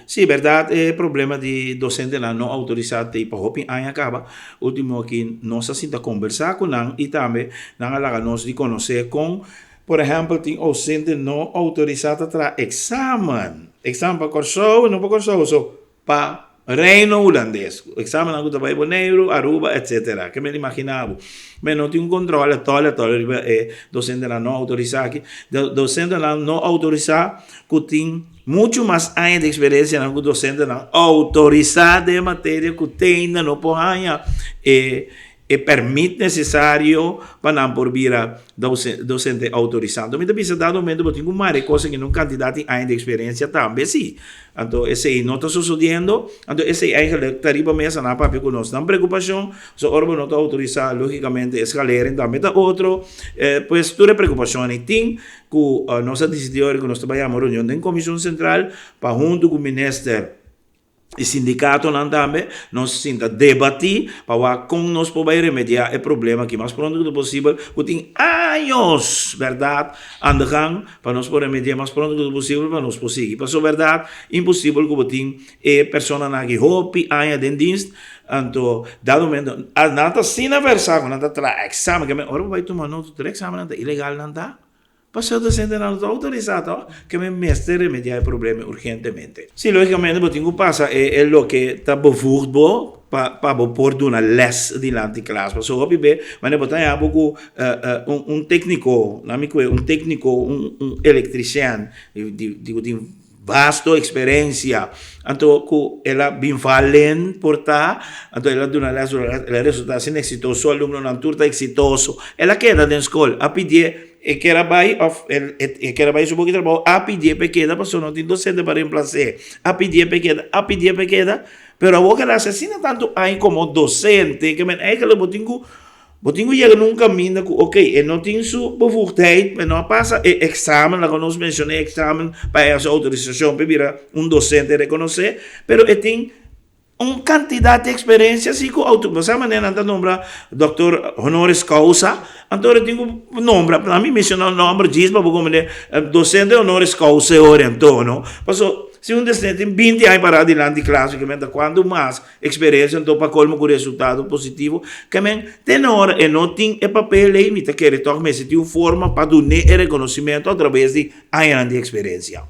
Sì, verdad, il problema di docente non autorizzati per hopi anni acaba, ultimo che non si sente conversar con nan e também non alla nos di conoscer con, por exemplo, tem docente não autorizado tra examen, examen para corso, não para corso, so para Reino holandês, examen anche da Bonaire, Aruba, etc. Che me l'immaginavo. Ma non ti un controllo, toglie, docente non autorizzato, docente non autorizzato, che tem muito mais anos de experiência na docente não autorizada em matéria que tem no porranha e permite necessário para não por vir a docente autorizado. Então, bisa dado momento eu tenho mais coisa que não candidato anos de experiência também sim. Então, esse não está sucedendo. Então, esse eigenlijk tarifa mesa na papel que nós não preocupação. Se o órgão não está autorizado, logicamente escalera também está outro. Pues toda preocupação tem que nós decidimos que nós trabalhamos em reunião da comissão central para junto com o ministério e sindicato não também, nós sinta debater para como nós podemos remediar o problema que mais pronto que possível, que tem anos, verdade, andando para nós poder remediar mais pronto que possível para nós conseguir. Para ser verdade, impossível que tem pessoa na que hopi aia den dienst, então, dado momento, nada sem versar, nada tra exame, que ora vai tomar nota tra exame, nada ilegal nada. Passou a docente não está autorizado que me mestre remediar o problema urgentemente. Sim, logicamente, o que passa é o que está bevoegd para pôr uma les diante de classe. Mas o bem, mas não tem algo técnico, um técnico, um eletriciano, de vasta experiência. Então, ela bem valente por estar, então ela dá uma les, ela resulta assim exitoso, o aluno não turta exitoso. Ela queda na escola, a pedir e que era bai of e que era bai subo que trabalho a pedir pequena pessoa não tem docente para reemplaçar a pedir pequena pero a boca la assassina tanto aí como docente que men é que lo botingo chega num caminho que ok e não tem sua bevoegdheid mas não passa exame lá que nós mencionei exame para essa autorização para virar docente reconhecer pero tem quantidade de experiência assim que você maneira anda nombra doutor honoris causa então eu tenho nombra para mim mencionar o nome diz para como docente honoris causa orientou não passou se docente tem 20 anos para adiante classe que quando mais experiência então para colmo com resultado positivo que tem hora e não tem papel aí me tá querer tocar mas se tem forma para dar reconhecimento através de anos de experiência